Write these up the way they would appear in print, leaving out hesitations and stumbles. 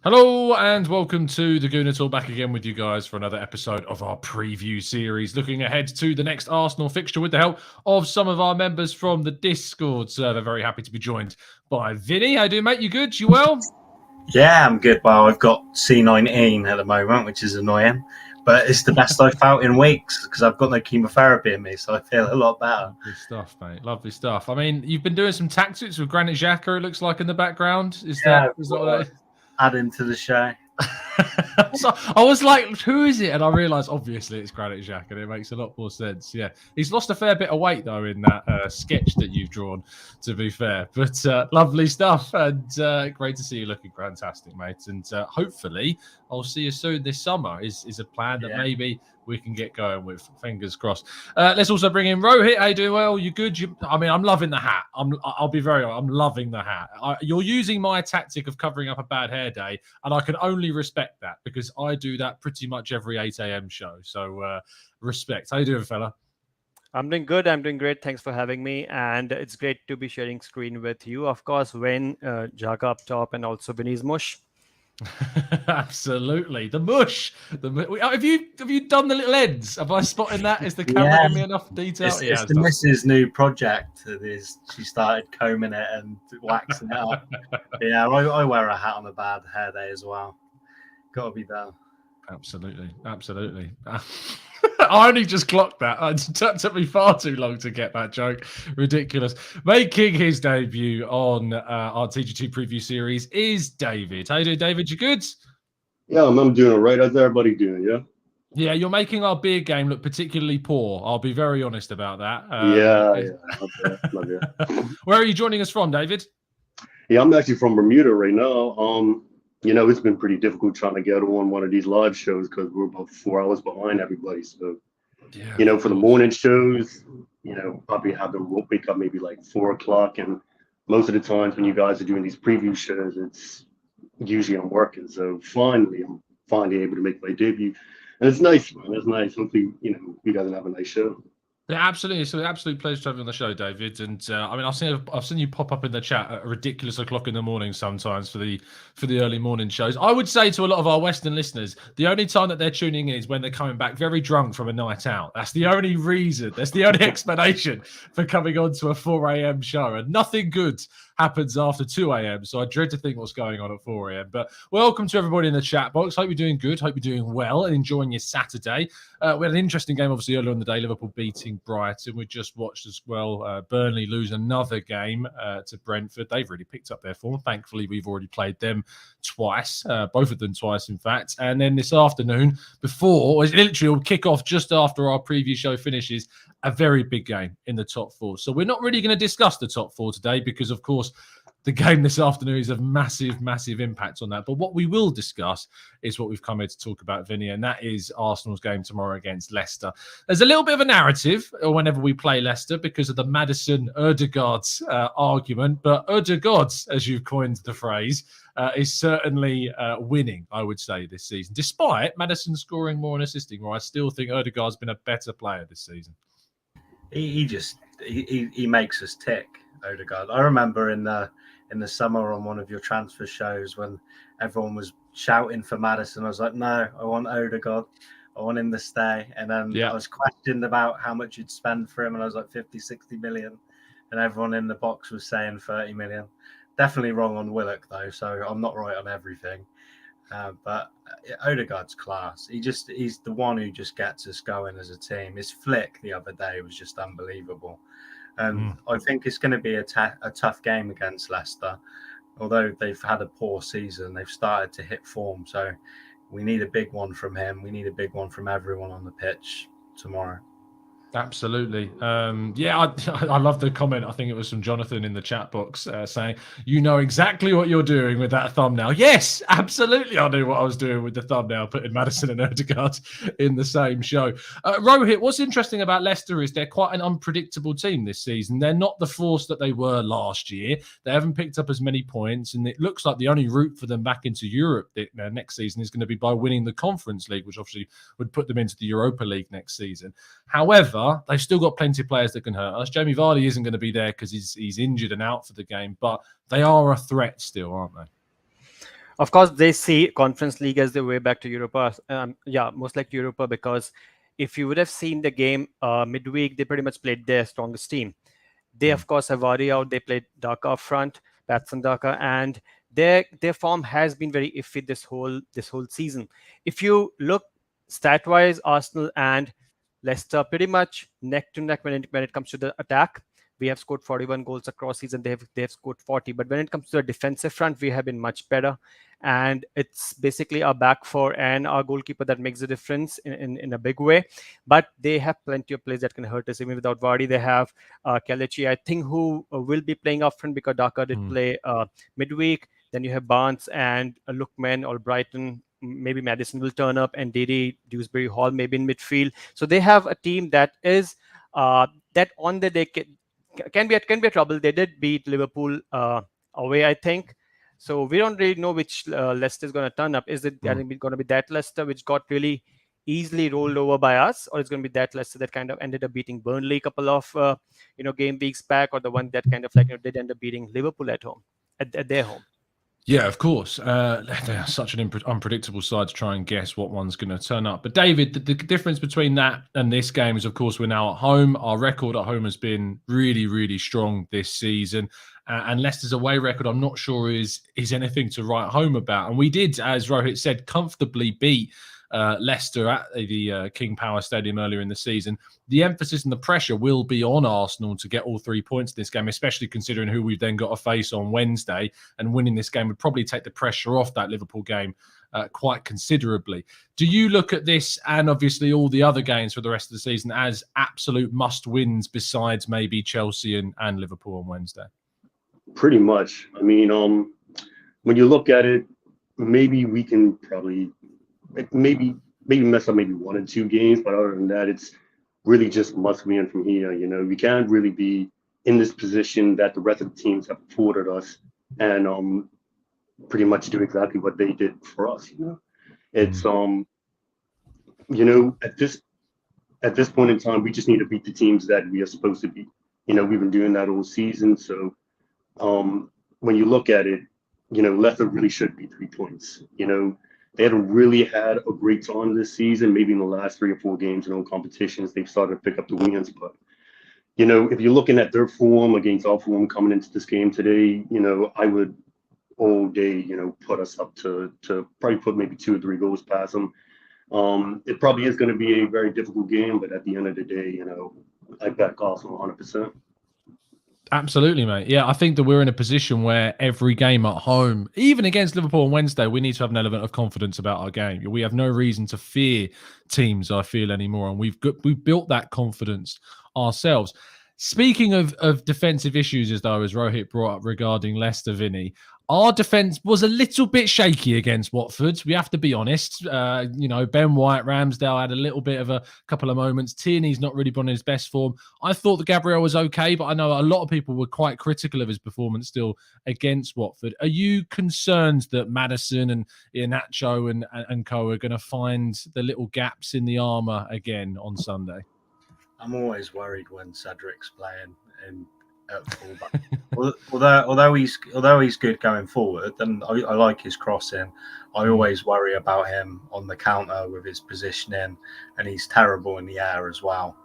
Hello and welcome to the Gooner Talk, back again with you guys for another episode of our preview series, looking ahead to the next Arsenal fixture with the help of some of our members from the Discord server. Very happy to be joined by Vinny. How you doing, mate? You good? You well? Yeah, I'm good. Well, I've got C19 at the moment, which is annoying, but it's the best I've felt in weeks because I've got no chemotherapy in me, so I feel a lot better. Lovely stuff, mate. Lovely stuff. I mean, you've been doing some tactics with Granit Xhaka, it looks like, in the background. Is that adding to the show? So I was like, who is it? And I realised, obviously, it's Granit Xhaka, and it makes a lot more sense. Yeah, he's lost a fair bit of weight, though, in that sketch that you've drawn, to be fair. But lovely stuff, and great to see you looking fantastic, mate. And hopefully, I'll see you soon this summer, is a plan that maybe we can get going with. Fingers crossed. Let's also bring in Rohit. How you doing? Well, you good? I mean, I'm loving the hat. I'll be very honest. I'm loving the hat. You're using my tactic of covering up a bad hair day, and I can only respect that because I do that pretty much every 8 a.m. show. So respect. How you doing, fella? I'm doing good. I'm doing great. Thanks for having me. And it's great to be sharing screen with you. Of course, Wayne, Xhaka up top, and also Vinny's Mush. Absolutely, the mush. Have you done the little ends? Have I spotted that? Is the camera giving me enough detail? It's the Mrs. new project. She started combing it and waxing it up. Yeah, I wear a hat on a bad hair day as well. Got to be done. Absolutely. I only just clocked that. It took me far too long to get that joke. Ridiculous. Making his debut on our TG2 preview series is David. How you doing, David? You good? Yeah, I'm doing all right. How's everybody doing? Yeah. Yeah, you're making our beer game look particularly poor. I'll be very honest about that. Okay. Where are you joining us from, David? Yeah, I'm actually from Bermuda right now. It's been pretty difficult trying to get on one of these live shows because we're about 4 hours behind everybody. So, for the morning shows, probably have them wake up maybe like 4 o'clock. And most of the times when you guys are doing these preview shows, it's usually I'm working. So I'm finally able to make my debut. And it's nice, man. It's nice. Hopefully, you guys have a nice show. Yeah, absolutely. It's an absolute pleasure to have you on the show, David. And I mean, I've seen you pop up in the chat at a ridiculous o'clock in the morning sometimes for the early morning shows. I would say to a lot of our Western listeners, the only time that they're tuning in is when they're coming back very drunk from a night out. That's the only reason. That's the only explanation for coming on to a 4 a.m. show. And nothing good happens after 2 a.m. So I dread to think what's going on at 4 a.m. But welcome to everybody in the chat box. Hope you're doing good. Hope you're doing well and enjoying your Saturday. We had an interesting game, obviously, earlier in the day. Liverpool beating Brighton. We just watched as well Burnley lose another game to Brentford. They've really picked up their form. Thankfully, we've already played them twice, both of them twice, in fact. And then this afternoon, literally will kick off just after our preview show finishes, a very big game in the top 4. So we're not really going to discuss the top 4 today because, of course, the game this afternoon is a massive, massive impact on that. But what we will discuss is what we've come here to talk about, Vinny, and that is Arsenal's game tomorrow against Leicester. There's a little bit of a narrative whenever we play Leicester because of the Maddison-Ødegaard's argument. But Ødegaard, as you've coined the phrase, is certainly winning, I would say, this season. Despite Maddison scoring more and assisting more, I still think Ødegaard's been a better player this season. He makes us tick, Ødegaard. I remember in the summer on one of your transfer shows when everyone was shouting for Maddison. I was like, no, I want Ødegaard. I want him to stay. And then I was questioned about how much you'd spend for him. And I was like 50, 60 million. And everyone in the box was saying 30 million. Definitely wrong on Willock, though. So I'm not right on everything. But Ødegaard's class. He's the one who just gets us going as a team. His flick the other day was just unbelievable. I think it's going to be a tough game against Leicester. Although they've had a poor season, they've started to hit form. So we need a big one from him. We need a big one from everyone on the pitch tomorrow. Absolutely. I love the comment. I think it was from Jonathan in the chat box saying, you know exactly what you're doing with that thumbnail. Yes, absolutely. I knew what I was doing with the thumbnail, putting Maddison and Ødegaard in the same show. Rohit, what's interesting about Leicester is they're quite an unpredictable team this season. They're not the force that they were last year. They haven't picked up as many points, and it looks like the only route for them back into Europe next season is going to be by winning the Conference League, which obviously would put them into the Europa League next season. However, better. They've still got plenty of players that can hurt us. Jamie Vardy isn't going to be there because he's injured and out for the game, but they are a threat still, aren't they? Of course, they see Conference League as their way back to Europa. Most like Europa, because if you would have seen the game midweek, they pretty much played their strongest team. They, of course, have Vardy out. They played Daka up front, Patson Daka, and their form has been very iffy this whole season. If you look stat-wise, Arsenal and Leicester pretty much neck to neck when it comes to the attack. We have scored 41 goals across season. They have scored 40. But when it comes to the defensive front, we have been much better. And it's basically our back four and our goalkeeper that makes the difference in a big way. But they have plenty of players that can hurt us. Even without Vardy, they have Kelechi, I think, who will be playing up front because Daka did play midweek. Then you have Barnes and Lookman or Brighton. Maybe Madison will turn up, and Dede, Dewsbury Hall maybe in midfield. So they have a team that is that on the day can be a trouble. They did beat Liverpool away, I think. So we don't really know which Leicester is going to turn up. Is it going to be that Leicester which got really easily rolled over by us, or it's going to be that Leicester that kind of ended up beating Burnley a couple of game weeks back, or the one that kind of did end up beating Liverpool at home at their home? Yeah, of course. They are such an unpredictable side to try and guess what one's going to turn up. But David, the difference between that and this game is, of course, we're now at home. Our record at home has been really, really strong this season. And Leicester's away record, I'm not sure is anything to write home about. And we did, as Rohit said, comfortably beat Leicester at the King Power Stadium earlier in the season. The emphasis and the pressure will be on Arsenal to get all 3 points in this game, especially considering who we've then got to face on Wednesday. And winning this game would probably take the pressure off that Liverpool game quite considerably. Do you look at this and obviously all the other games for the rest of the season as absolute must-wins besides maybe Chelsea and Liverpool on Wednesday? Pretty much. I mean, when you look at it, maybe we can probably maybe mess up maybe 1 or 2 games, but other than that, it's really just must win from here. We can't really be in this position that the rest of the teams have afforded us and pretty much do exactly what they did for us. It's at this point in time, we just need to beat the teams that we are supposed to beat. We've been doing that all season. So when you look at it, Leicester really should be 3 points. They haven't really had a great time this season. Maybe in the last 3 or 4 games in all competitions, they've started to pick up the wins. But, if you're looking at their form against our form coming into this game today, I would all day, put us up to probably put maybe 2 or 3 goals past them. It probably is going to be a very difficult game, but at the end of the day, I back Arsenal 100%. Absolutely, mate. Yeah, I think that we're in a position where every game at home, even against Liverpool on Wednesday, we need to have an element of confidence about our game. We have no reason to fear teams, I feel, anymore, and we've built that confidence ourselves. Speaking of defensive issues, as Rohit brought up regarding Leicester, Vinny, our defence was a little bit shaky against Watford. We have to be honest. Ben White, Ramsdale had a little bit of a couple of moments. Tierney's not really been in his best form. I thought that Gabriel was okay, but I know a lot of people were quite critical of his performance still against Watford. Are you concerned that Maddison and Iheanacho and co are going to find the little gaps in the armour again on Sunday? I'm always worried when Cedric's playing at fullback. although he's good going forward, and I like his crossing, I always worry about him on the counter with his positioning, and he's terrible in the air as well.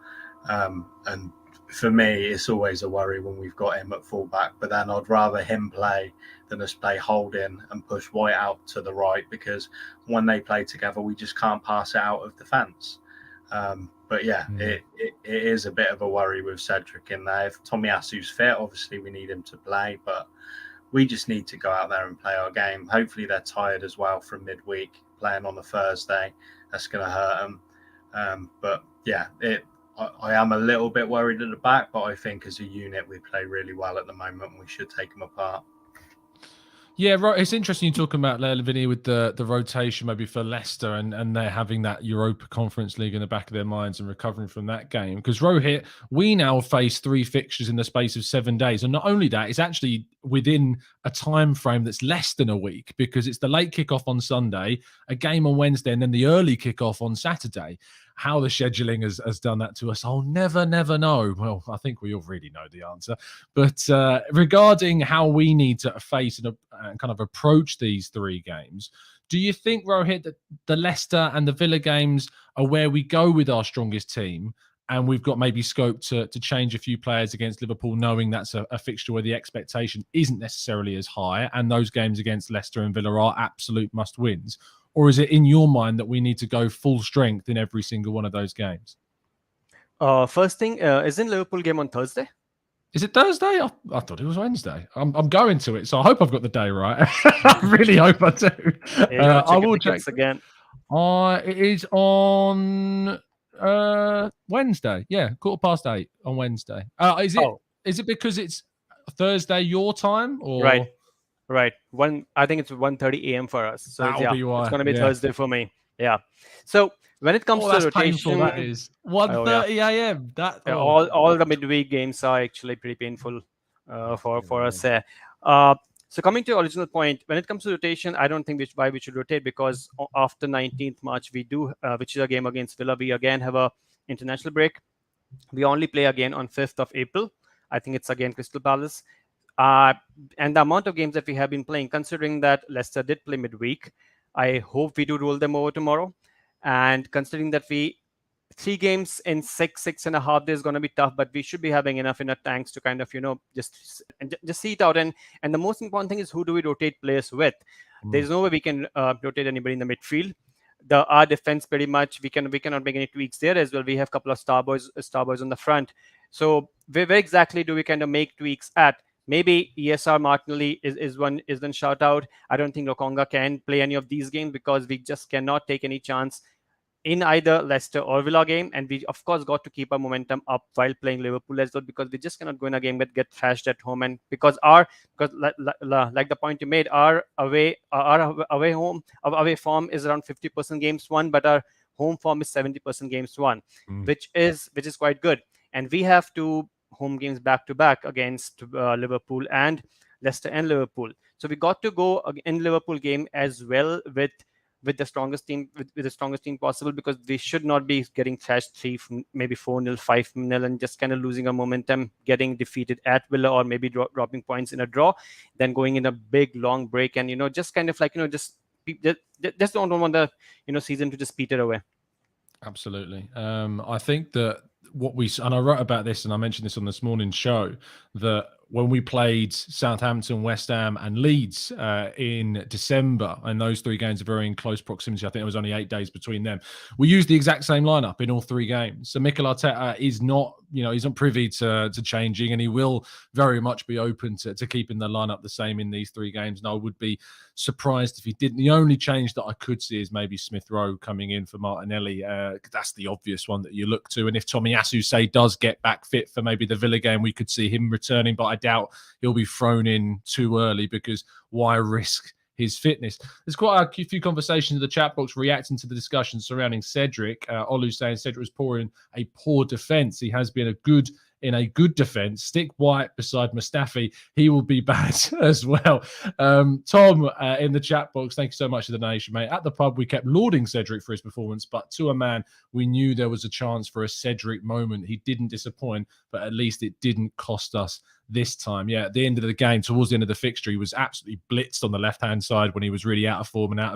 And for me, it's always a worry when we've got him at fullback. But then I'd rather him play than us play holding and push White out to the right, because when they play together, we just can't pass it out of defence. But yeah, it is a bit of a worry with Cedric in there. If Tomiyasu's fit, obviously we need him to play, but we just need to go out there and play our game. Hopefully they're tired as well from midweek, playing on a Thursday. That's going to hurt them. But yeah, I am a little bit worried at the back, but I think as a unit we play really well at the moment. We should take them apart. Yeah, right. It's interesting you talking about Vinny with the rotation maybe for Leicester and they're having that Europa Conference League in the back of their minds and recovering from that game. Because Rohit, we now face 3 fixtures in the space of 7 days. And not only that, it's actually within a time frame that's less than a week, because it's the late kickoff on Sunday, a game on Wednesday, and then the early kickoff on Saturday. How the scheduling has done that to us, I'll never know. Well, I think we already know the answer. But regarding how we need to face and kind of approach these 3 games, do you think, Rohit, that the Leicester and the Villa games are where we go with our strongest team, and we've got maybe scope to change a few players against Liverpool, knowing that's a fixture where the expectation isn't necessarily as high, and those games against Leicester and Villa are absolute must-wins? Or is it in your mind that we need to go full strength in every single one of those games? First thing, isn't Liverpool game on Thursday? Is it Thursday? I thought it was Wednesday. I'm going to it, so I hope I've got the day right. I really hope I do. I will check again. It is on Wednesday. Yeah, 8:15 on Wednesday. Is it because it's Thursday your time? Or Right. I think it's 1:30 a.m. for us. So That'll be why. It's going to be Thursday for me. Yeah. So when it comes to rotation, painful, that is 1:30 a.m. All the midweek games are actually pretty painful for us there. So coming to your original point, when it comes to rotation, I don't think why we should rotate, because after 19th March, we do, which is a game against Villa, we again have a international break. We only play again on 5th of April. I think it's again Crystal Palace. And the amount of games that we have been playing, considering that Leicester did play midweek, I hope we do roll them over tomorrow. And considering that 3 games in 6.5 days is going to be tough, but we should be having enough in our tanks to kind of, just see it out. And the most important thing is, who do we rotate players with? There's no way we can rotate anybody in the midfield. Our defense, pretty much, we cannot make any tweaks there as well. We have a couple of star boys on the front. So where exactly do we kind of make tweaks at? Maybe ESR Martinelli is one shout out. I don't think Lokonga can play any of these games, because we just cannot take any chance in either Leicester or Villa game. And we, of course, got to keep our momentum up while playing Liverpool as well, because we just cannot go in a game that get thrashed at home. And because like the point you made, our away form is around 50% games won, but our home form is 70% games won, which is quite good. And we have 2 home games back to back against Liverpool and Leicester and Liverpool. So we got to go in Liverpool game as well with the strongest team, with the strongest team possible, because we should not be getting thrashed 3, maybe 4-0, 5-0, and just kind of losing our momentum, getting defeated at Villa, or maybe dropping points in a draw, then going in a big long break, and just kind of like just don't want the season to just peter away. Absolutely. I think that and I wrote about this, and I mentioned this on this morning's show, that when we played Southampton, West Ham and Leeds in December, and those 3 games are very in close proximity, I think there was only 8 days between them, we used the exact same lineup in all 3 games. So Mikel Arteta is not, he's not privy to changing, and he will very much be open to keeping the lineup the same in these 3 games. And I would be surprised if he didn't. The only change that I could see is maybe Smith Rowe coming in for Martinelli. That's the obvious one that you look to. And if Tomiyasu, say, does get back fit for maybe the Villa game, we could see him returning, but I doubt he'll be thrown in too early, because why risk his fitness? There's quite a few conversations in the chat box reacting to the discussion surrounding Cedric. Olu saying Cedric was pouring a poor defence. He has been in a good defence. Stick White beside Mustafi, he will be bad as well. Tom in the chat box, thank you so much for the donation, mate. At the pub, we kept lauding Cedric for his performance, but to a man, we knew there was a chance for a Cedric moment. He didn't disappoint, but at least it didn't cost us this time. Yeah, at the end of the game, towards the end of the fixture, he was absolutely blitzed on the left-hand side when he was really out of form and not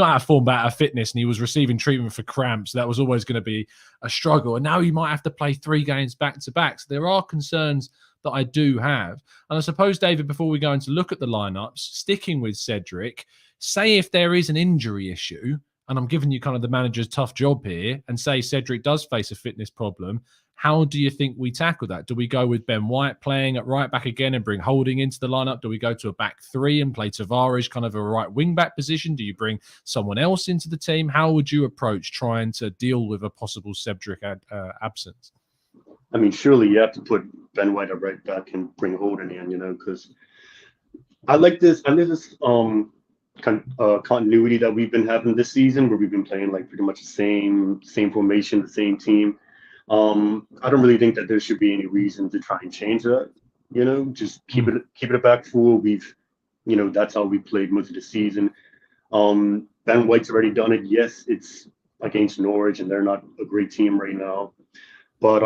out of form, but out of fitness, and he was receiving treatment for cramps. That was always going to be a struggle. And now he might have to play 3 games back-to-back. So there are concerns that I do have. And I suppose, David, before we go into look at the lineups, sticking with Cedric, say if there is an injury issue, and I'm giving you kind of the manager's tough job here, and say Cedric does face a fitness problem, how do you think we tackle that? Do we go with Ben White playing at right back again and bring Holding into the lineup? Do we go to a back 3 and play Tavares kind of a right wing back position? Do you bring someone else into the team? How would you approach trying to deal with a possible Cedric absence? I mean, surely you have to put Ben White at right back and bring Holding in, because I like this. And there's this continuity that we've been having this season, where we've been playing like pretty much the same formation, the same team. I don't really think that there should be any reason to try and change that. Just keep it back full. We've, that's how we played most of the season. Ben White's already done it. Yes, it's against Norwich, and they're not a great team right now. But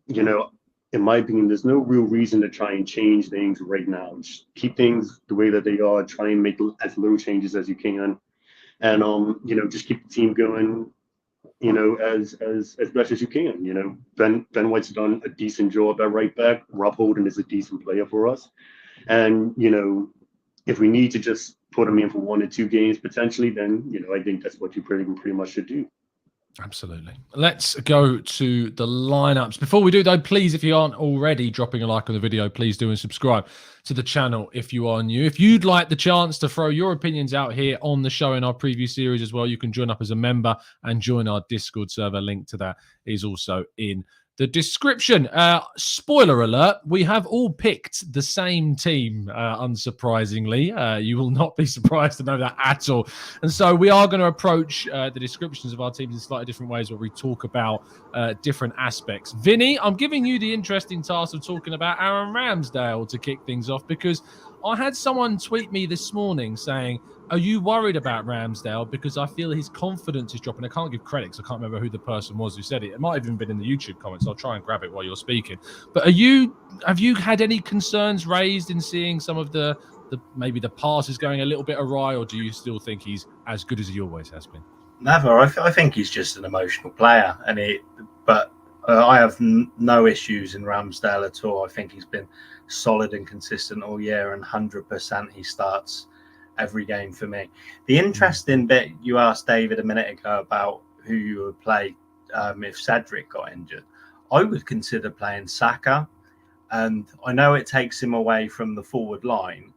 you know, in my opinion, there's no real reason to try and change things right now. Just keep things the way that they are. Try and make as little changes as you can, and you know, just keep the team going. You know, as best as you can. You know, Ben White's done a decent job at right back. Rob Holding is a decent player for us, and you know, if we need to just put him in for 1 or 2 games potentially, then you know, I think that's what you pretty much should do. Absolutely. Let's go to the lineups. Before we do, though, please, if you aren't already dropping a like on the video, please do, and subscribe to the channel if you are new. If you'd like the chance to throw your opinions out here on the show in our preview series as well, you can join up as a member and join our Discord server. Link to that is also in the description. Spoiler alert, we have all picked the same team, unsurprisingly. You will not be surprised to know that at all. And so we are going to approach the descriptions of our teams in slightly different ways where we talk about different aspects. Vinny, I'm giving you the interesting task of talking about Aaron Ramsdale to kick things off, because I had someone tweet me this morning saying, are you worried about Ramsdale? Because I feel his confidence is dropping. I can't give credit because I can't remember who the person was who said it. It might have even been in the YouTube comments. I'll try and grab it while you're speaking. But have you had any concerns raised in seeing some of the maybe the passes going a little bit awry, or do you still think he's as good as he always has been? Never. I think he's just an emotional player, but I have no issues in Ramsdale at all. I think he's been solid and consistent all year, and 100% he starts every game for me. The interesting bit you asked David a minute ago about who you would play if Cedric got injured, I would consider playing Saka, and I know it takes him away from the forward line,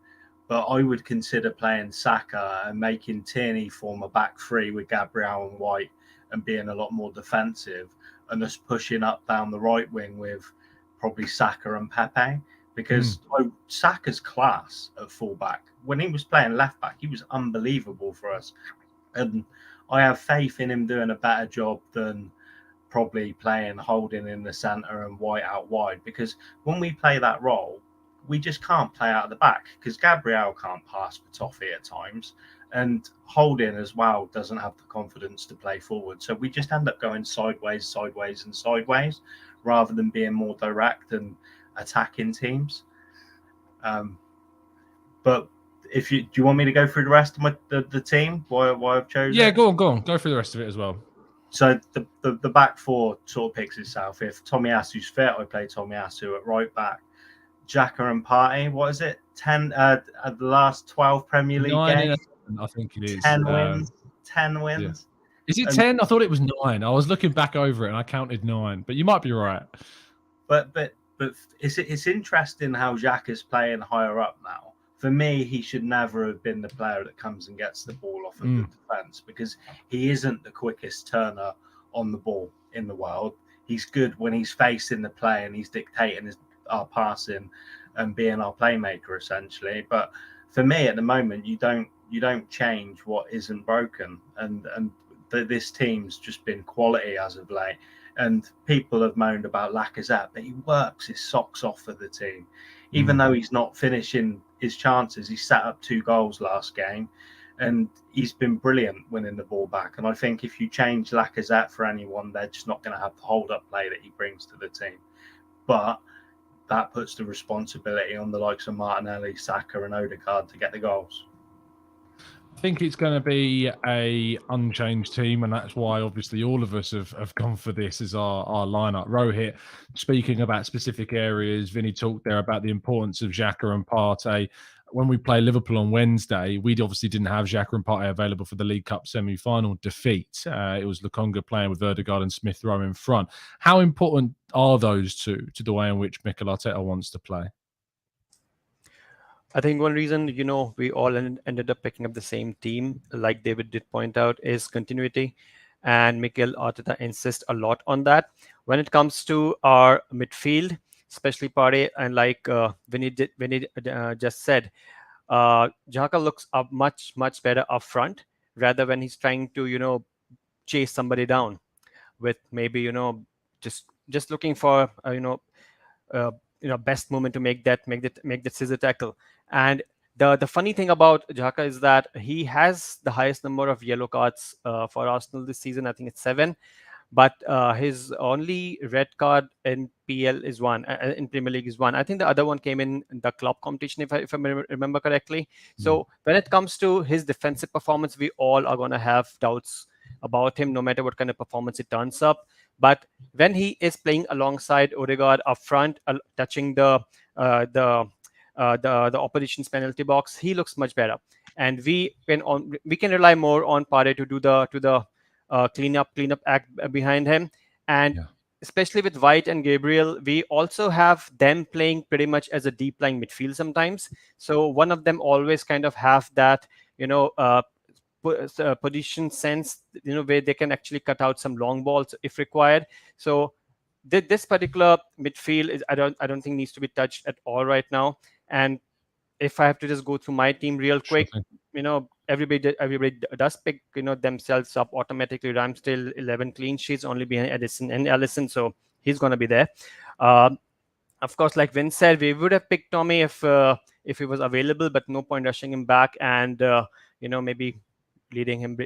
but I would consider playing Saka and making Tierney form a back three with Gabriel and White and being a lot more defensive, and us pushing up down the right wing with probably Saka and Pepe, because Saka's class at fullback. When he was playing left back, he was unbelievable for us, and I have faith in him doing a better job than probably playing Holding in the centre and White out wide, because when we play that role, we just can't play out of the back because Gabriel can't pass for Toffee at times, and Holding as well doesn't have the confidence to play forward. So we just end up going sideways, rather than being more direct and attacking teams. But do you want me to go through the rest of the team? Why I've chosen? Yeah, go on. Go through the rest of it as well. So the back four sort of picks itself. If Tomiyasu's fit, I play Tomiyasu at right back. Xhaka and Partey, what is it? 10 at the last 12 Premier League games? I think it is. 10 wins. 10 wins. Yeah. Is it 10? I thought it was 9. I was looking back over it and I counted 9, but you might be right. But it's interesting how Xhaka's playing higher up now. For me, he should never have been the player that comes and gets the ball off of the defence, because he isn't the quickest turner on the ball in the world. He's good when he's facing the play and he's dictating our passing and being our playmaker essentially. But for me at the moment, you don't change what isn't broken, and this team's just been quality as of late. And people have moaned about Lacazette, but he works his socks off for the team. Even though he's not finishing his chances, he set up 2 goals last game, and he's been brilliant winning the ball back. And I think if you change Lacazette for anyone, they're just not going to have the hold-up play that he brings to the team. But that puts the responsibility on the likes of Martinelli, Saka and Odegaard to get the goals. I think it's going to be a unchanged team, and that's why obviously all of us have gone for this as our lineup. Rohit, speaking about specific areas, Vinny talked there about the importance of Xhaka and Partey. When we play Liverpool on Wednesday, we obviously didn't have Xhaka and Partey available for the League Cup semi-final defeat. It was Lokonga playing with Odegaard and Smith Rowe in front. How important are those two to the way in which Mikel Arteta wants to play? I think one reason, we all ended up picking up the same team, like David did point out, is continuity. And Mikel Arteta insists a lot on that. When it comes to our midfield, especially Partey, and like Vinny just said, Xhaka looks up much better up front, rather when he's trying to, chase somebody down with maybe, just looking for, best moment to make that scissor tackle. And The funny thing about Xhaka is that he has the highest number of yellow cards for Arsenal this season. I think it's 7. But his only red card in PL is 1, in Premier League is 1. I think the other one came in the club competition, if I remember correctly. So when it comes to his defensive performance, we all are going to have doubts about him, no matter what kind of performance it turns up. But when he is playing alongside Odegaard up front, touching the opposition's penalty box, he looks much better. And we can rely more on Pare to do the cleanup act behind him. And especially with White and Gabriel, we also have them playing pretty much as a deep lying midfield sometimes. So one of them always kind of have that, position sense, where they can actually cut out some long balls if required. So this particular midfield is I don't think needs to be touched at all right now. And if I have to just go through my team real quick, everybody does pick themselves up automatically. Ramsdale 11 clean sheets, only behind Edison and Alisson, so he's going to be there. Of course, like Vince said, we would have picked Tommy if he was available, but no point rushing him back and maybe leading him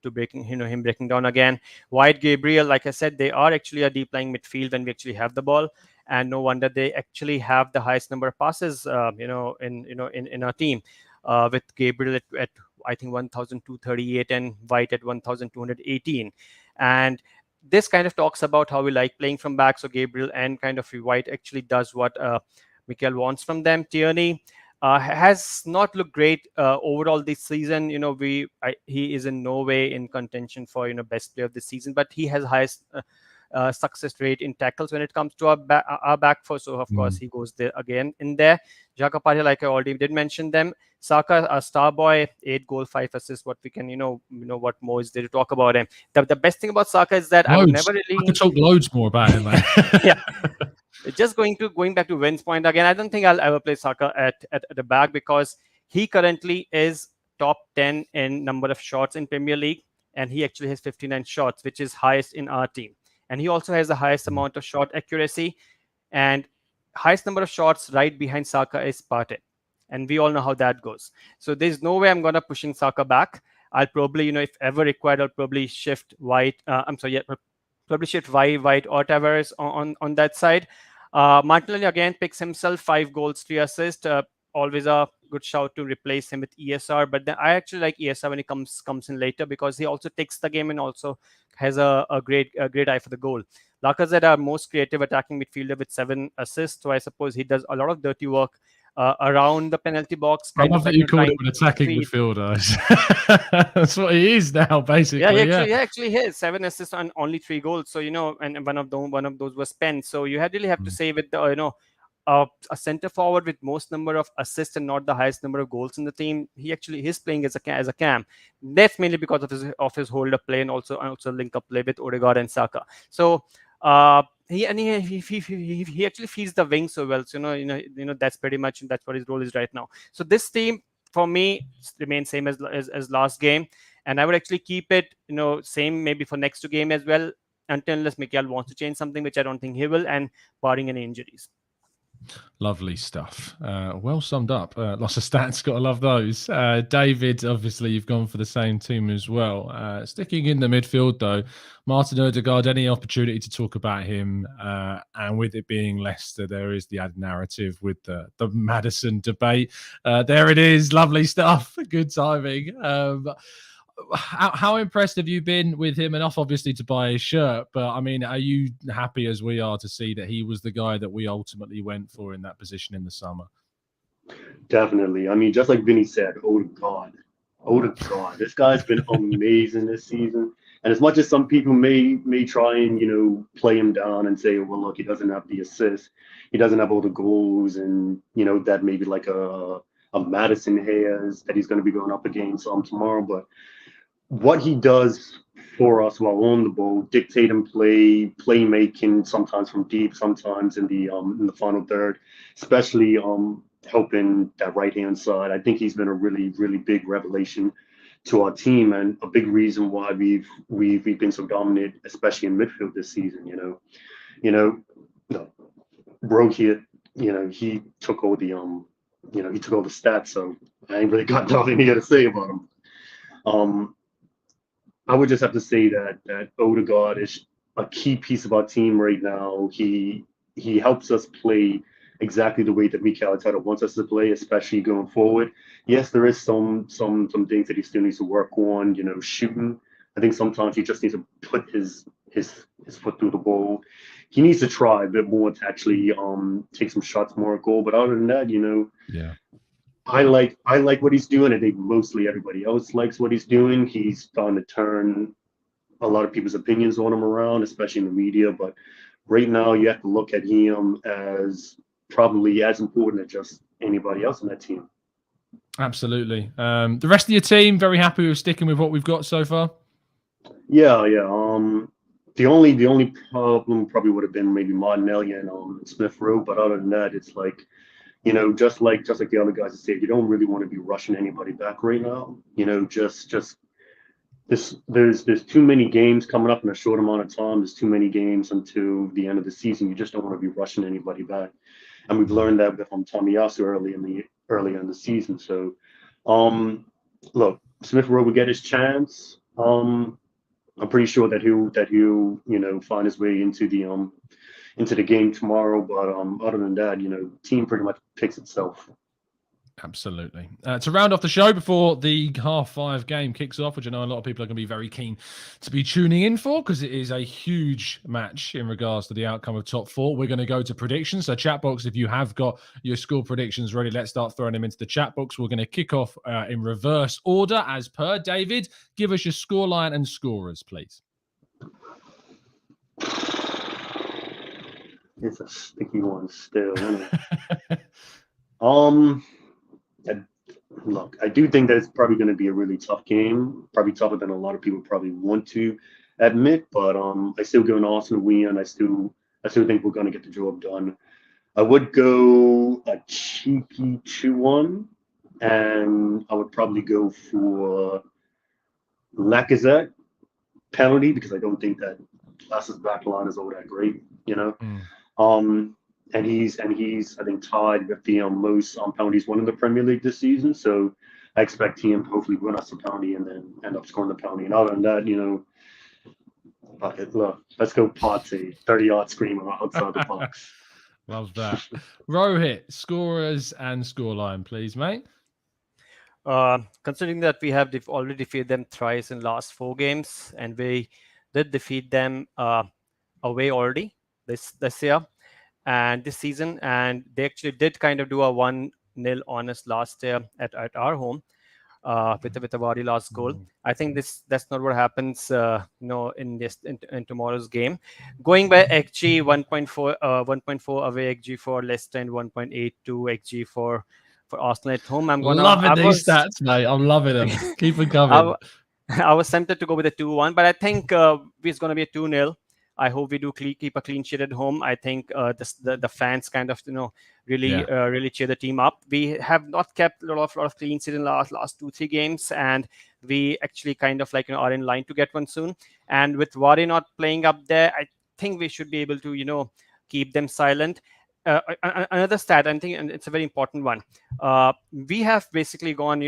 to him breaking down again. White, Gabriel, like I said, they are actually a deep lying midfield when we actually have the ball. And no wonder they actually have the highest number of passes, in our team, with Gabriel at I think 1,238 and White at 1,218. And this kind of talks about how we like playing from back. So Gabriel and kind of White actually does what Mikel wants from them. Tierney has not looked great overall this season. He is in no way in contention for best player of the season, but he has highest success rate in tackles when it comes to our back four. So of course he goes there again in there. Xhaka P, like I already did mention them. Saka, a star boy, 8 goals, 5 assists. What we can, what more is there to talk about him? The best thing about Saka is that I would never really. I could talk loads more about him, man. Yeah. Just going back to Vin's point again, I don't think I'll ever play Saka at the back because he currently is top 10 in number of shots in Premier League, and he actually has 59 shots, which is highest in our team. And he also has the highest amount of shot accuracy, and highest number of shots right behind Saka is Partey. And we all know how that goes. So there's no way I'm going to pushing Saka back. I'll probably, if ever required, I'll probably shift White. Probably shift White or Tavares on that side. Martinelli again picks himself 5 goals, 3 assists. Always a good shout to replace him with ESR. But then I actually like ESR when he comes in later because he also takes the game and also has a great eye for the goal. Lacazette, our most creative attacking midfielder with 7 assists. So I suppose he does a lot of dirty work around the penalty box. I love that you called him an attacking midfielder. That's what he is now, basically. Yeah, he actually has 7 assists and only 3 goals. So and one of those was spent. So you really have to say with the a center forward with most number of assists and not the highest number of goals in the team. He's playing as a cam. That's mainly because of his hold up play and also link up play with Odegaard and Saka. So he actually feeds the wing so well. So that's pretty much what his role is right now. So this team for me remains same as last game, and I would actually keep it same maybe for next 2 game as well unless Mikel wants to change something, which I don't think he will, and barring any injuries. Lovely stuff. Well summed up. Lots of stats. Got to love those. David, obviously, you've gone for the same team as well. Sticking in the midfield, though, Martin Odegaard, any opportunity to talk about him? And with it being Leicester, there is the added narrative with the Maddison debate. There it is. Lovely stuff. Good timing. How impressed have you been with him? Enough, obviously, to buy his shirt, but I mean, are you happy as we are to see that he was the guy that we ultimately went for in that position in the summer? Definitely. I mean, just like Vinny said, Odegaard, this guy's been amazing this season. And as much as some people may try and play him down and say, well, look, he doesn't have the assists, he doesn't have all the goals, and that maybe like a Maddison has that he's going to be going up against tomorrow, but what he does for us while on the ball, dictating playmaking, sometimes from deep, sometimes in the final third, especially helping that right hand side. I think he's been a really, really big revelation to our team and a big reason why we've been so dominant, especially in midfield this season. Bro here, he took all the you know, he took all the stats, so I ain't really got nothing here to say about him. I would just have to say that Odegaard is a key piece of our team right now. He helps us play exactly the way that Mikel Arteta wants us to play, especially going forward. Yes, there is some things that he still needs to work on. You know, shooting. I think sometimes he just needs to put his foot through the ball. He needs to try a bit more to actually take some shots more at goal. But other than that, you know, yeah. I like what he's doing. I think mostly everybody else likes what he's doing. He's starting to turn a lot of people's opinions on him around, especially in the media. But right now, you have to look at him as probably as important as just anybody else in that team. Absolutely. The rest of your team, very happy with sticking with what we've got so far? Yeah. The only problem probably would have been maybe Martinelli and Smith Rowe. But other than that, it's like, you know, just like the other guys have said, you don't really want to be rushing anybody back right now. You know, just there's too many games coming up in a short amount of time. There's too many games until the end of the season. You just don't want to be rushing anybody back. And we've learned that with Tomiyasu early in the season. So, look, Smith Rowe will get his chance. I'm pretty sure that he'll you know, find his way into the game tomorrow. But other than that, you know, team pretty much picks itself. Absolutely. To round off the show before the 5:30 game kicks off, which I know a lot of people are going to be very keen to be tuning in for because it is a huge match in regards to the outcome of top four. We're going to go to predictions. So chat box, if you have got your score predictions ready, let's start throwing them into the chat box. We're going to kick off in reverse order as per. David, give us your scoreline and scorers, please. It's a sticky one still, isn't it? Look, I do think that it's probably going to be a really tough game, probably tougher than a lot of people probably want to admit. But I still go an Arsenal win. I still think we're going to get the job done. I would go a cheeky 2-1, and I would probably go for Lacazette penalty because I don't think that Leicester's back line is all that great, you know. And he's I think tied with the most penalties won in the Premier League this season. So I expect him to hopefully win us a penalty and then end up scoring the penalty. And other than that, you know, look, let's go Partey, 30-yard screamer outside the box. Love that. Rohit, scorers and scoreline, please, mate. Considering that we have already defeated them thrice in last 4 games, and we did defeat them away already this year and this season, and they actually did kind of do a 1-0 on us last year at our home with the Vardy last goal. I think that's not what happens in tomorrow's game. Going by XG, 1.4 away XG for Leicester and 1.82 XG for Arsenal at home. I'm loving these stats, mate. I'm loving them. Keep it coming. I was tempted to go with a 2-1, but I think it's going to be a 2-0. I hope we do keep a clean sheet at home. I think the fans kind of really cheer the team up. We have not kept a lot of clean sheets in the last 2-3 games, and we actually kind of are in line to get one soon. And with Vardy not playing up there, I think we should be able to keep them silent. Another stat, I think, and it's a very important one. We have basically gone,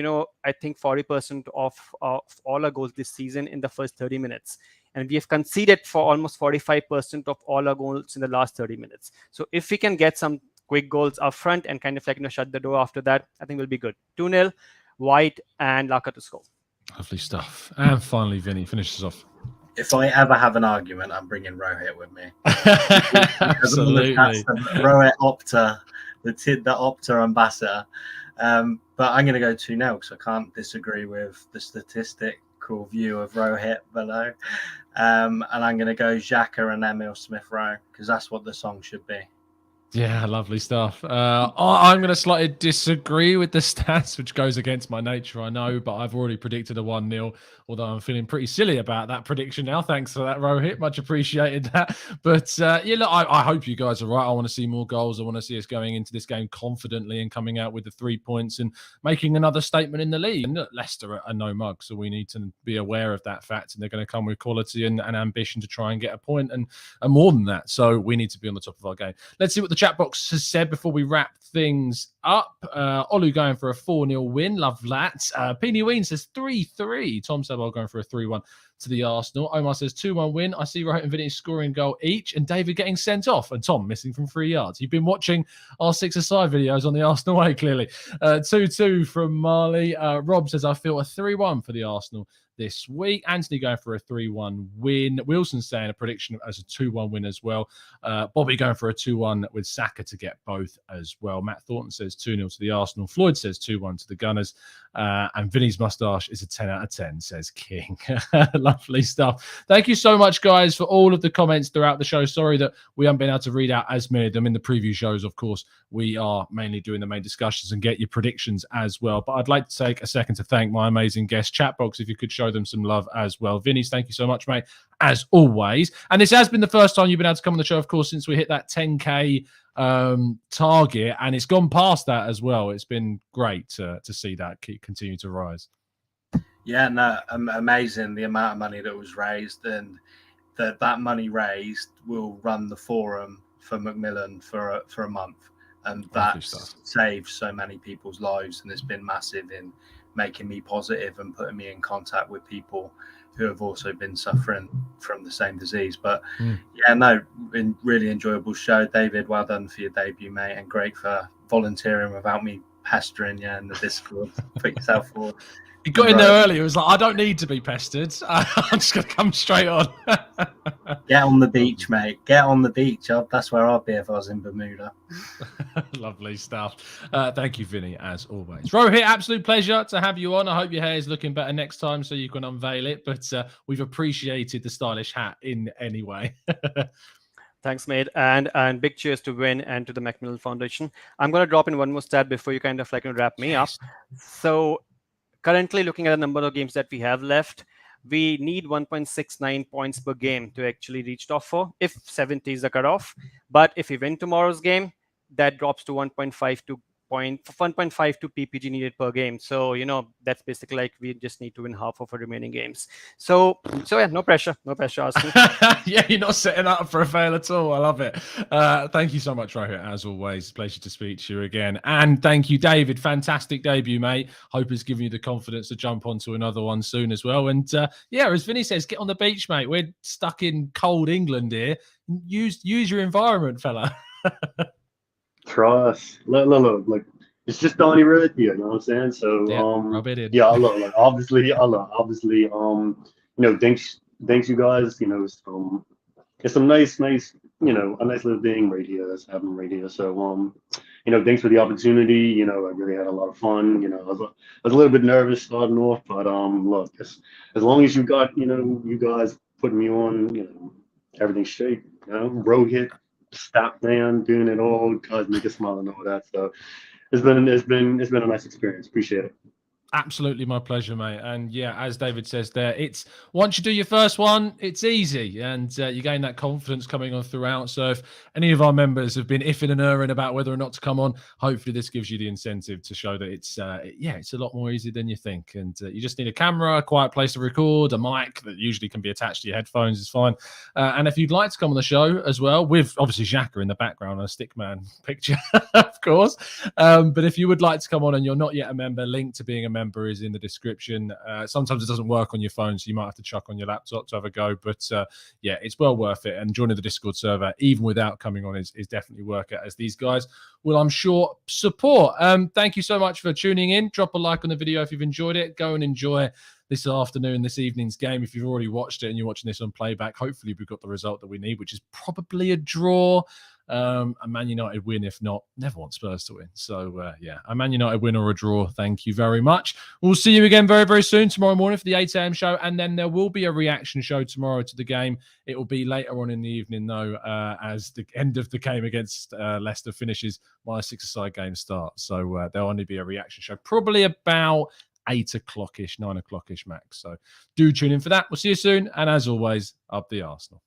I think 40% of all our goals this season in the first 30 minutes. And we have conceded for almost 45% of all our goals in the last 30 minutes. So if we can get some quick goals up front and kind of shut the door after that, I think we'll be good. 2-0, White and Laka to score. Lovely stuff. And finally, Vinny finishes off. If I ever have an argument, I'm bringing Rohit with me. Absolutely. Rohit Opta, the Opta ambassador. But I'm going to go 2-0 because I can't disagree with the statistical view of Rohit below. And I'm going to go Xhaka and Emil Smith-Rowe because that's what the song should be. Yeah, lovely stuff. I'm going to slightly disagree with the stats, which goes against my nature, I know, but I've already predicted a 1-0, although I'm feeling pretty silly about that prediction now. Thanks for that, Rohit. Much appreciated that. But yeah, look, I hope you guys are right. I want to see more goals. I want to see us going into this game confidently and coming out with the 3 points and making another statement in the league. And look, Leicester are no mug, so we need to be aware of that fact. And they're going to come with quality and ambition to try and get a point and more than that. So we need to be on the top of our game. Let's see what the chat box has said before we wrap things up, Olu going for a 4-0 win. Love that. Peony Ween says 3-3. Tom Sabal going for a 3-1 to the Arsenal. Omar says 2-1 win. I see Rohit and Vinny scoring goal each and David getting sent off and Tom missing from 3 yards. You've been watching our 6-a-side videos on the Arsenal way, clearly. 2-2 from Marley. Rob says, I feel a 3-1 for the Arsenal this week. Anthony going for a 3-1 win. Wilson saying a prediction as a 2-1 win as well. Bobby going for a 2-1 with Saka to get both as well. Matt Thornton says 2-0 to the Arsenal. Floyd says 2-1 to the Gunners. And Vinny's moustache is a 10 out of 10, says King. Lovely stuff. Thank you so much, guys, for all of the comments throughout the show. Sorry that we haven't been able to read out as many of them in the preview shows. Of course, we are mainly doing the main discussions and get your predictions as well. But I'd like to take a second to thank my amazing guest chat box, if you could show them some love as well. Vinny's, thank you so much, mate, as always. And this has been the first time you've been able to come on the show, of course, since we hit that 10K target, and it's gone past that as well. It's been great to see that continue to rise. Yeah, no, amazing the amount of money that was raised, and that money raised will run the forum for Macmillan for a month, and that saves so many people's lives, and it's been massive in making me positive and putting me in contact with people who have also been suffering from the same disease. But yeah, no, really enjoyable show. David, well done for your debut, mate, and great for volunteering without me pestering you in the Discord. Put yourself forward. He got in there early. He was like, I don't need to be pestered. I'm just going to come straight on. Get on the beach, mate. Get on the beach. That's where I'd be if I was in Bermuda. Lovely stuff. Thank you, Vinny, as always. Rohit, absolute pleasure to have you on. I hope your hair is looking better next time so you can unveil it. But we've appreciated the stylish hat in any way. Thanks, mate. And big cheers to Win and to the Macmillan Foundation. I'm going to drop in one more stat before you kind of like wrap me up. So currently, looking at the number of games that we have left, we need 1.69 points per game to actually reach top 4 if 70 is the cutoff. But if we win tomorrow's game, that drops to 1.52 PPG needed per game. So, that's basically like we just need to win half of our remaining games. So yeah, no pressure asking. Yeah, you're not setting up for a fail at all. I love it. Thank you so much, Rohit, as always. Pleasure to speak to you again. And thank you, David. Fantastic debut, mate. Hope it's given you the confidence to jump onto another one soon as well. And yeah, as Vinny says, get on the beach, mate. We're stuck in cold England here. Use your environment, fella. Trust. Look, like it's just Donny Red here, you know what I'm saying? So rub it in. Yeah, look, like obviously, thanks you guys, it's some nice, a nice little thing right here that's happening right here. So thanks for the opportunity. I really had a lot of fun. I was a little bit nervous starting off, but look, as long as you got, you guys putting me on, everything's straight, Rohit, Stop man, doing it all, cause make a smile and all that. So it's been a nice experience. Appreciate it. Absolutely my pleasure, mate. And yeah, as David says there, it's once you do your first one, it's easy and you gain that confidence coming on throughout. So if any of our members have been iffing and erring about whether or not to come on, hopefully this gives you the incentive to show that it's it's a lot more easy than you think. And you just need a camera, a quiet place to record, a mic that usually can be attached to your headphones is fine. And if you'd like to come on the show as well, with obviously Xhaka in the background, a stickman picture, of course. But if you would like to come on and you're not yet a member, link to being a member is in the description. Sometimes it doesn't work on your phone, so you might have to chuck on your laptop to have a go. But yeah, it's well worth it. And joining the Discord server, even without coming on, is definitely worth it, as these guys will, I'm sure, support. Thank you so much for tuning in. Drop a like on the video if you've enjoyed it. Go and enjoy this afternoon, this evening's game. If you've already watched it and you're watching this on playback, hopefully we've got the result that we need, which is probably a draw. A Man United win. If not, never want Spurs to win. So yeah, a Man United win or a draw. Thank you very much. We'll see you again very, very soon tomorrow morning for the 8 a.m. show, and then there will be a reaction show tomorrow to the game. It will be later on in the evening though, as the end of the game against Leicester finishes, my 6-a-side game starts. So there'll only be a reaction show probably about 8 o'clock-ish, 9 o'clock-ish max. So do tune in for that. We'll see you soon, and as always, up the Arsenal.